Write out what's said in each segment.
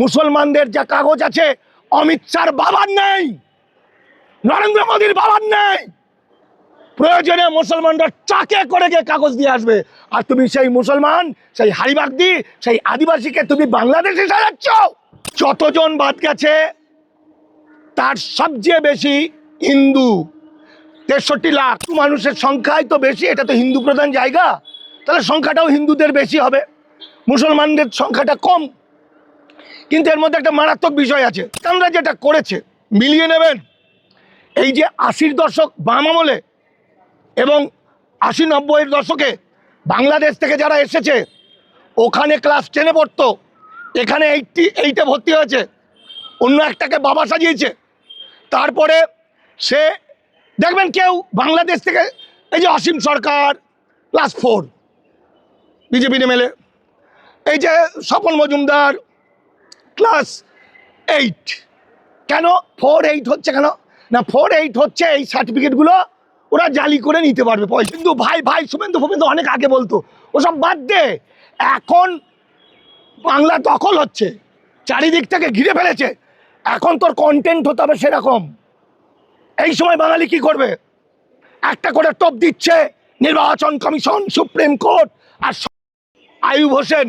মুসলমানদের যা কাগজ আছে অমিত শাহর বাবার নেই, নরেন্দ্র মোদীর বাবার নেই। প্রয়োজনে মুসলমানরা চাকে করে গিয়ে কাগজ দিয়ে আসবে, আর তুমি সেই মুসলমান, সেই হারিবাগদি, সেই আদিবাসীকে তুমি বাংলাদেশে সাজাচ্ছ। যতজন বাদ গেছে তার সবচেয়ে বেশি হিন্দু, 63 লাখ মানুষের সংখ্যাই তো বেশি। এটা তো হিন্দু প্রধান জায়গা, তাহলে সংখ্যাটাও হিন্দুদের বেশি হবে, মুসলমানদের সংখ্যাটা কম। কিন্তু এর মধ্যে একটা মারাত্মক বিষয় আছে, তারা যেটা করেছে মিলিয়ে নেবেন। এই যে 80-র দশক বাম আমলে এবং 80-90-এর দশকে বাংলাদেশ থেকে যারা এসেছে, ওখানে ক্লাস 10-এ পড়তো, এখানে 88-এ ভর্তি হয়েছে, অন্য একটাকে বাবা সাজিয়েছে। তারপরে সে দেখবেন কেউ বাংলাদেশ থেকে, এই যে অসীম সরকার ক্লাস 4 বিজেপি এমএলএ, এই যে স্বপন মজুমদার ক্লাস 8। কেন 4-8 হচ্ছে? কেন না 4-8 হচ্ছে এই সার্টিফিকেটগুলো ওরা জালি করে নিতে পারবে পয়সা। কিন্তু ভাই শুভেন্দু অনেক আগে বলতো ওসব বাদ দে, এখন বাংলা দখল হচ্ছে, চারিদিক থেকে ঘিরে ফেলেছে, এখন তোর কন্টেন্ট হতে হবে সেরকম। এই সময় বাঙালি কি করবে? একটা করে টপ দিচ্ছে নির্বাচন কমিশন, সুপ্রিম কোর্ট। আর আয়ুব হোসেন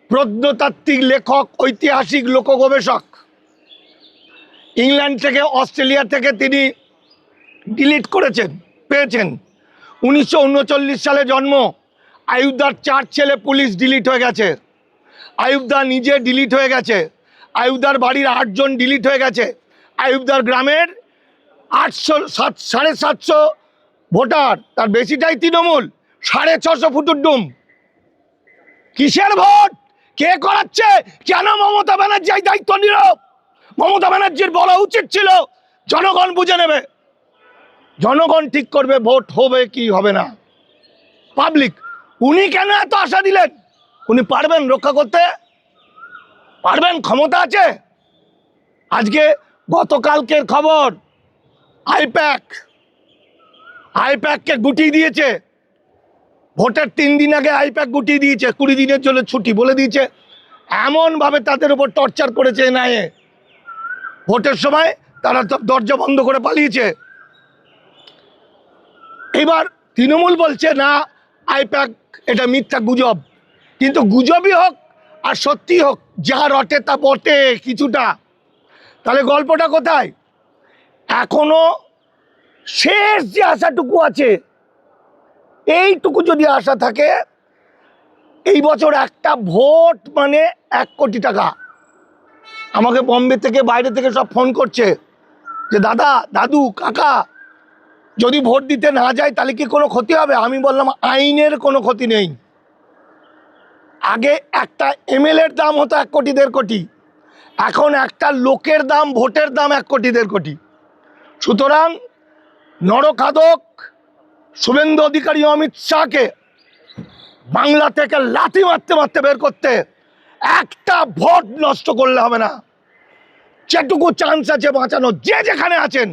প্রত্নতাত্ত্বিক লেখক, ঐতিহাসিক লোক গবেষক, ইংল্যান্ড থেকে অস্ট্রেলিয়া থেকে তিনি ডিলিট পেয়েছেন। 1939 সালে জন্ম। আয়ুবদার 4 ছেলে পুলিশ ডিলিট হয়ে গেছে, আয়ুবদা নিজে ডিলিট হয়ে গেছে, আয়ুবদার বাড়ির 8 জন ডিলিট হয়ে গেছে, আয়ুবদার গ্রামের 750 ভোটার, তার বেশিটাই তৃণমূল, 650 ফুটুর ডুম। কিসের ভোট? কে করাচ্ছে? কেন মমতা ব্যানার্জি এই দায়িত্ব নিল? মমতা ব্যানার্জির বলা উচিত ছিল জনগণ বুঝে নেবে, জনগণ ঠিক করবে ভোট হবে কি হবে না। পাবলিক, উনি কেন এত আশা দিলেন? উনি পারবেন রক্ষা করতে? পারবেন? ক্ষমতা আছে? আজকে গতকালকের খবর, আইপ্যাককে গুটিয়ে দিয়েছে। ভোটের 3 দিন আগে আইপ্যাক গুটিয়ে দিয়েছে, 20 দিনের জন্য ছুটি বলে দিয়েছে। এমনভাবে তাদের উপর টর্চার করেছে এনআইএ, ভোটের সময় তারা দরজা বন্ধ করে পালিয়েছে। এবার তৃণমূল বলছে না আইপ্যাক এটা মিথ্যা গুজব। কিন্তু গুজবই হোক আর সত্যি হোক, যা রটে তা বটে কিছুটা। তাহলে গল্পটা কোথায়? এখনো শেষ যে আশাটুকু আছে, এইটুকু যদি আশা থাকে, এই বছর একটা ভোট মানে 1 কোটি টাকা। আমাকে বম্বে থেকে, বাইরে থেকে সব ফোন করছে যে দাদু কাকা, যদি ভোট দিতে না যায় তাহলে কি কোনো ক্ষতি হবে? আমি বললাম আইনের কোনো ক্ষতি নেই। আগে একটা এমএলএর দাম হতো 1 কোটি 1.5 কোটি, এখন একটা লোকের দাম, ভোটের দাম 1 কোটি 1.5 কোটি। সুতরাং নরখাদক শুভেন্দু অধিকারী, অমিত শাহকে বাংলা থেকে লাথি মারতে মারতে বের করতে, একটা ভোট নষ্ট করলে হবে না। যেটুকু চান্স আছে বাঁচানো, যে যেখানে আছেন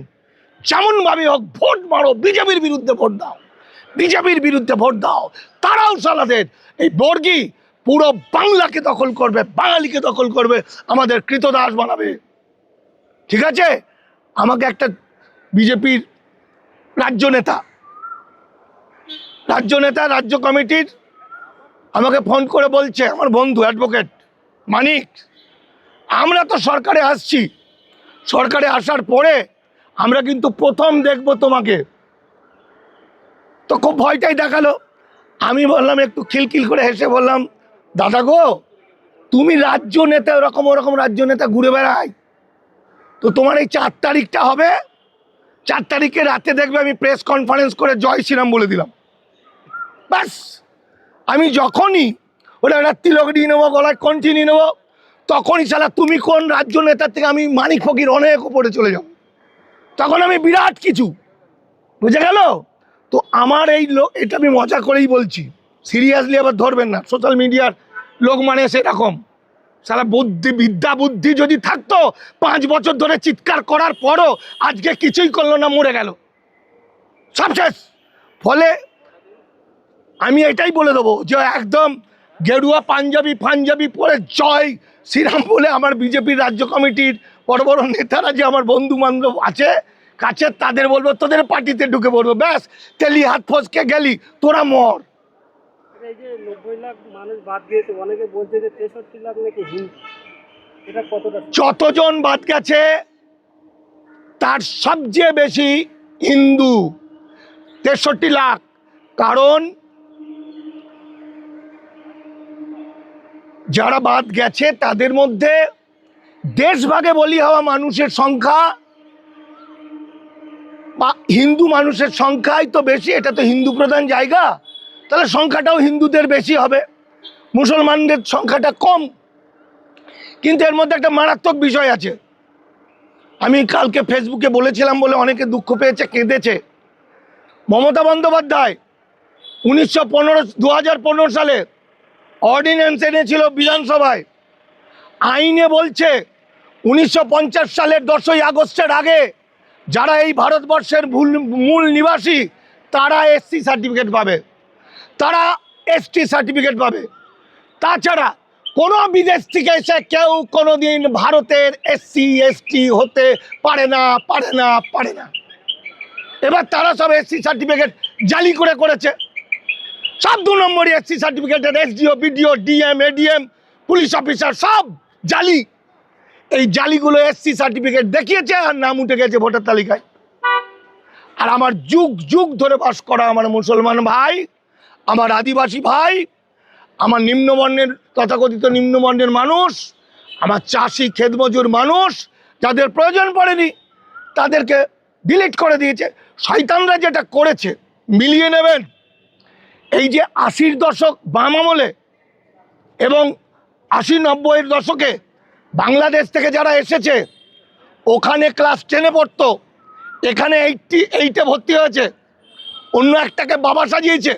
যেমনভাবে হোক ভোট মারো, বিজেপির বিরুদ্ধে ভোট দাও, বিজেপির বিরুদ্ধে ভোট দাও। তারাও সালাদের এই বর্গী পুরো বাংলাকে দখল করবে, বাঙালিকে দখল করবে, আমাদের কৃতদাস বানাবে। ঠিক আছে? আমাকে একটা বিজেপির রাজ্য নেতা, রাজ্য কমিটির আমাকে ফোন করে বলছে, আমার বন্ধু অ্যাডভোকেট মানিক, আমরা তো সরকারে আসছি, সরকারে আসার পরে আমরা কিন্তু প্রথম দেখব তোমাকে। তো খুব ভয়টাই দেখালো। আমি বললাম, একটু খিলখিল করে হেসে বললাম, দাদা গো, তুমি রাজ্য নেতা, ওরকম রাজ্য নেতা ঘুরে বেড়ায়, তো তোমার এই 4 তারিখটা হবে, 4 তারিখে রাতে দেখবে আমি প্রেস কনফারেন্স করে জয় শ্রীরাম বলে দিলাম। ব্যাস, আমি যখনই ওটা তিলক নিয়ে নেবো, গলায় কণ্ঠি নিয়ে নেবো, তখনই শালা তুমি কোন রাজ্য নেতার থেকে আমি মানিক ফকির অনেক উপরে চলে যাব, তখন আমি বিরাট কিছু। বুঝে গেল তো? আমার এই লোক, এটা আমি মজা করেই বলছি, সিরিয়াসলি আবার ধরবেন না। সোশ্যাল মিডিয়ার লোক মানে সেরকম, সারা বুদ্ধি যদি থাকতো 5 বছর ধরে চিৎকার করার পরও আজকে কিছুই করলো না, মরে গেল, সব শেষ। ফলে আমি এটাই বলে দেবো যে একদম গেরুয়া পাঞ্জাবি পরে জয় শ্রীরাম বলে আমার বিজেপির রাজ্য কমিটির বড় বড় নেতারা যে আমার বন্ধু বান্ধব আছে কাছে, তাদের বলবো তোদের পার্টিতে ঢুকে পড়বো, ব্যাস তেলি হাত ফসকে গেলি, তোরা মর। এই যে 90 লাখ মানুষ বাদ দিয়েছে, অনেকে বলছে যে 63 লাখ নাকি হিন্দু, এটা কতটা? যতজন বাদ গেছে তার সবচেয়ে বেশি হিন্দু, 63 লাখ। কারণ যারা বাদ গেছে তাদের মধ্যে দেশভাগে বলি হওয়া মানুষের সংখ্যা বা হিন্দু মানুষের সংখ্যাই তো বেশি, এটা তো হিন্দু প্রধান জায়গা, তাহলে সংখ্যাটাও হিন্দুদের বেশি হবে, মুসলমানদের সংখ্যাটা কম। কিন্তু এর মধ্যে একটা মারাত্মক বিষয় আছে, আমি কালকে ফেসবুকে বলেছিলাম বলে অনেকে দুঃখ পেয়েছে, কেঁদেছে। মমতা বন্দ্যোপাধ্যায় 2015 সালে অর্ডিন্যান্স এনেছিল বিধানসভায়, আইনে বলছে 1950 সালের 10ই আগস্টের আগে যারা এই ভারতবর্ষের মূল নিবাসী তারা এসসি সার্টিফিকেট পাবে, তারা এসটি সার্টিফিকেট পাবে। তাছাড়া কোনো বিদেশ থেকে এসে কেউ কোনোদিন ভারতের এসসি এসটি হতে পারে না, পারে না, পারে না। এবার তারা সব এসসি সার্টিফিকেট জালি করেছে, সব 2 নম্বরই এসসি সার্টিফিকেটের SDO BDO DM ADM police officer সব জালি। এই জালিগুলো এসসি সার্টিফিকেট দেখিয়েছে আর নাম উঠে গেছে ভোটার তালিকায়। আর আমার যুগ যুগ ধরে বাস করা আমার মুসলমান ভাই, আমার আদিবাসী ভাই, আমার নিম্নবর্ণের তথাকথিত নিম্নবর্ণের মানুষ, আমার চাষি ক্ষেতমজুর মানুষ যাদের প্রয়োজন পড়েনি তাদেরকে ডিলিট করে দিয়েছে। শয়তানরা যেটা করেছে মিলিয়ে নেবেন, এই যে 80-র দশক বাম আমলে এবং 80-90-এর দশকে বাংলাদেশ থেকে যারা এসেছে ওখানে ক্লাস 10-এ পড়তো, এখানে 88-এ ভর্তি হয়েছে, অন্য একটাকে বাবা সাজিয়েছে,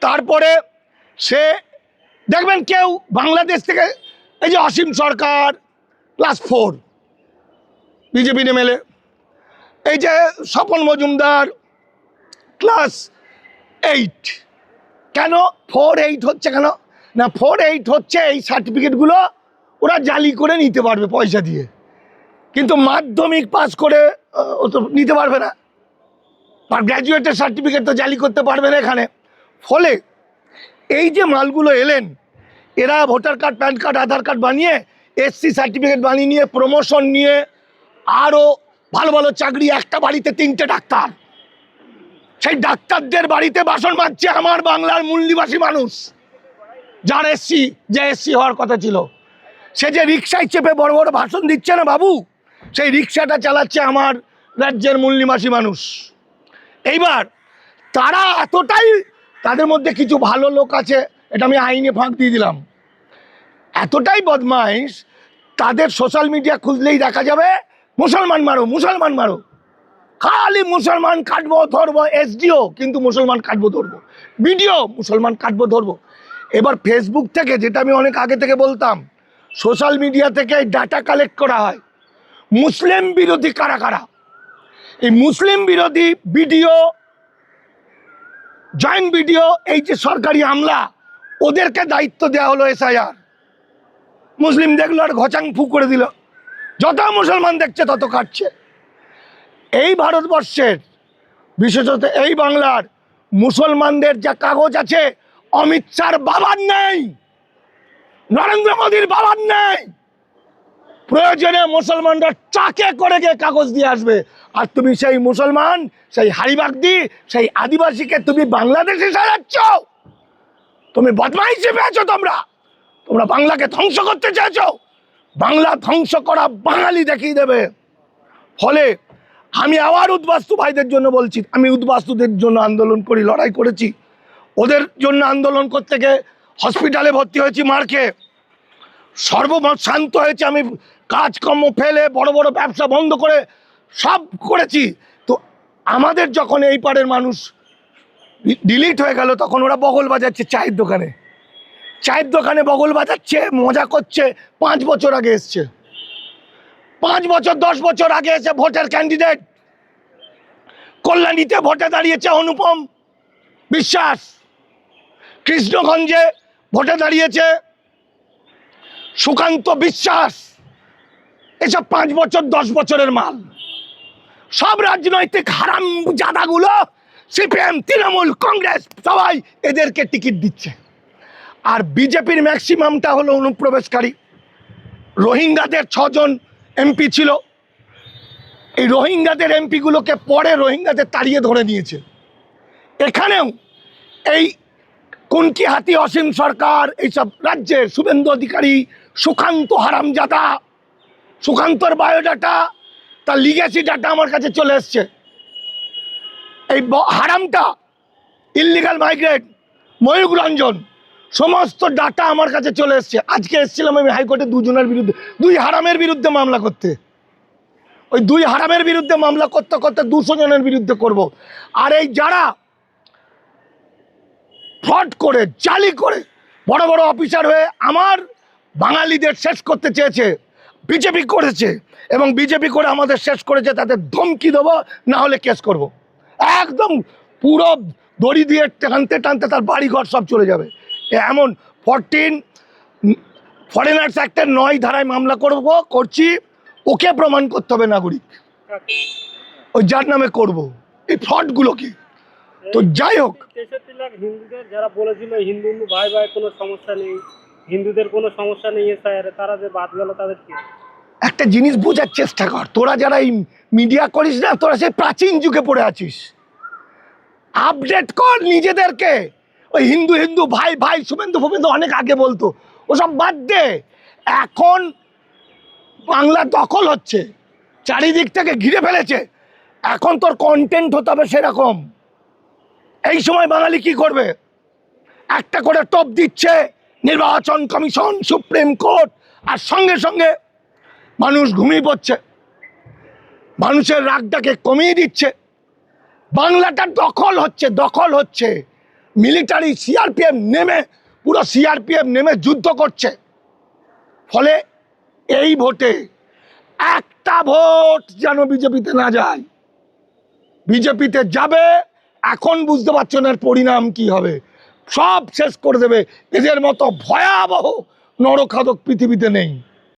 তারপরে সে দেখবেন কেউ বাংলাদেশ থেকে, এই যে অসীম সরকার ক্লাস 4 বিজেপি এমএলএ, এই যে স্বপন মজুমদার ক্লাস 8, কেন 4-8 হচ্ছে কেন না? 4-8 হচ্ছে এই সার্টিফিকেটগুলো ওরা জালি করে নিতে পারবে পয়সা দিয়ে, কিন্তু মাধ্যমিক পাস করে ও তো নিতে পারবে না, আর গ্র্যাজুয়েটের সার্টিফিকেট তো জালি করতে পারবে না এখানে। ফলে এই যে মালগুলো এলেন, এরা ভোটার কার্ড প্যান কার্ড আধার কার্ড বানিয়ে এসসি সার্টিফিকেট বানিয়ে নিয়ে প্রমোশন নিয়ে আরও ভালো ভালো চাকরি, একটা বাড়িতে 3টে ডাক্তার, সেই ডাক্তারদের বাড়িতে বাসন মাজছে আমার বাংলার মূল নিবাসী মানুষ, যার এসসি হওয়ার কথা ছিল। সে যে রিক্সায় চেপে বড় বড় ভাষণ দিচ্ছে না বাবু, সেই রিক্সাটা চালাচ্ছে আমার রাজ্যের মূল নিবাসী মানুষ। এইবার তারা এতটাই, তাদের মধ্যে কিছু ভালো লোক আছে, এটা আমি আইনে ফাঁক দিয়ে দিলাম, এতটাই বদমাইশ, তাদের সোশ্যাল মিডিয়া খুঁজলেই দেখা যাবে মুসলমান মারো, মুসলমান মারো, খালি মুসলমান কাটবো ধরবো, এসডিও কিন্তু মুসলমান কাটবো ধরবো, ভিডিও মুসলমান কাটবো ধরবো। এবার ফেসবুক থেকে, যেটা আমি অনেক আগে থেকে বলতাম, সোশ্যাল মিডিয়া থেকে ডাটা কালেক্ট করা হয় মুসলিম বিরোধী কারা কারা, এই মুসলিম বিরোধী ভিডিও, জয়েন্ট ভিডিও, এই যে সরকারি আমলা, ওদেরকে দায়িত্ব দেওয়া হলো এসআইআর। মুসলিম দেখলো আর ঘচাং ফু করে দিল, যত মুসলমান দেখছে তত কাটছে। এই ভারতবর্ষের, বিশেষত এই বাংলার মুসলমানদের যা কাগজ আছে অমিত শাহর বাবার নেই, নরেন্দ্র মোদীর বাবার নেই। প্রয়োজনে মুসলমানরা চাকে করে গিয়ে কাগজ দিয়ে আসবে, আর তুমি সেই মুসলমান, সেই হারিবাগদি, সেই আদিবাসীকে তুমি বাংলাদেশে সাজাচ্ছ, তুমি বদমাইশি পেয়েছো, তোমরা বাংলাকে ধ্বংস করতে চাইছো, বাংলা ধ্বংস করা বাঙালি দেখিয়ে দেবে। ফলে আমি আবার উদ্বাস্তু ভাইদের জন্য বলছি, আমি উদ্বাস্তুদের জন্য আন্দোলন করি, লড়াই করেছি, ওদের জন্য আন্দোলন করতে গিয়ে হসপিটালে ভর্তি হয়েছি মার খেয়ে, সর্বমত শান্ত হয়েছে, আমি কাজকর্ম ফেলে বড় বড় ব্যবসা বন্ধ করে সব করেছি। তো আমাদের যখন এই পাড়ের মানুষ ডিলিট হয়ে গেল, তখন ওরা বগল বাজাচ্ছে চায়ের দোকানে বগল বাজাচ্ছে, মজা করছে। 5 বছর আগে এসছে, 5 বছর 10 বছর আগে এসে ভোটের ক্যান্ডিডেট, কল্যাণীতে ভোটে দাঁড়িয়েছে অনুপম বিশ্বাস, কৃষ্ণগঞ্জে ভোটে দাঁড়িয়েছে সুকান্ত বিশ্বাস, এসব 5 বছর 10 বছরের মাল। সব রাজনৈতিক হারাম জাদাগুলো সিপিএম, তৃণমূল, কংগ্রেস সবাই এদেরকে টিকিট দিচ্ছে। আর বিজেপির ম্যাক্সিমামটা হলো অনুপ্রবেশকারী। রোহিঙ্গাদের 6 জন এমপি ছিল, এই রোহিঙ্গাদের এমপিগুলোকে পরে রোহিঙ্গাদের তাড়িয়ে ধরে নিয়েছে। এখানেও এই কুনকিহাতি অসীম সরকার, এইসব রাজ্যের শুভেন্দু অধিকারী, সুকান্ত হারামজাদা, সুকান্তর বায়োডাটা, তার লিগেসি ডাটা আমার কাছে চলে এসছে। এই হারামটা, ইল্লিগাল মাইগ্রেন্ট, ময়ূক রঞ্জন, সমস্ত ডাটা আমার কাছে চলে এসছে। আজকে এসেছিলাম আমি হাইকোর্টে 2 জনের বিরুদ্ধে, 2 হারামের বিরুদ্ধে মামলা করতে। ওই 2 হারামের বিরুদ্ধে মামলা করতে করতে 200 জনের বিরুদ্ধে করব। আর এই যারা ফ্রড করে, জালি করে, বড় বড় অফিসার হয়ে আমার বাঙালিদের শেষ করতে চেয়েছে, বিজেপি করেছে, এবং বিজেপি করে আমাদের শেষ করেছে, তাদের ধমকি দেবো, না হলে কেস করব। একদম পুরো দড়ি দিয়ে টানতে টানতে তার বাড়িঘর সব চলে যাবে। এমন 14 ফরেনার্স অ্যাক্টের 9 ধারায় মামলা করছি। ওকে প্রমাণ করতে হবে নাগরিক, ওই যার নামে করব এই ফ্রডগুলোকে। তো যাই হোক, 63 লাখ হিন্দুদের যারা বলেছিল হিন্দু হিন্দু ভাই ভাই কোনো সমস্যা নেই, হিন্দুদের কোনো সমস্যা নেই এসআইআর, তারা যে বাদ গেল তাদের কি? একটা জিনিস বোঝার চেষ্টা কর, তোরা যারা এই মিডিয়া করিস না, তোরা সেই প্রাচীন যুগে পড়ে আছিস। আপডেট কর নিজেদেরকে। ওই হিন্দু হিন্দু ভাই ভাই শুভেন্দু ফুভেন্দু অনেক আগে বলতো, ওসব বাদ দে। এখন বাংলা দখল হচ্ছে, চারিদিক থেকে ঘিরে ফেলেছে। এখন তোর কন্টেন্ট হতে হবে সেরকম। এই সময় বাঙালি কি করবে? একটা করে টপ দিচ্ছে নির্বাচন কমিশন, সুপ্রিম কোর্ট, আর সঙ্গে সঙ্গে মানুষ ঘুমিয়ে পড়ছে, মানুষের রাগটাকে কমিয়ে দিচ্ছে। বাংলাটা দখল হচ্ছে। মিলিটারি সিআরপিএফ নেমে, পুরো সিআরপিএফ নেমে যুদ্ধ করছে। ফলে এই ভোটে একটা ভোট যেন বিজেপিতে না যায়। বিজেপিতে যাবে, এখন বুঝতে পারছো না এর পরিণাম কি হবে। সব শেষ করে দেবে। এদের মতো ভয়াবহ নরখাদক পৃথিবীতে নেই।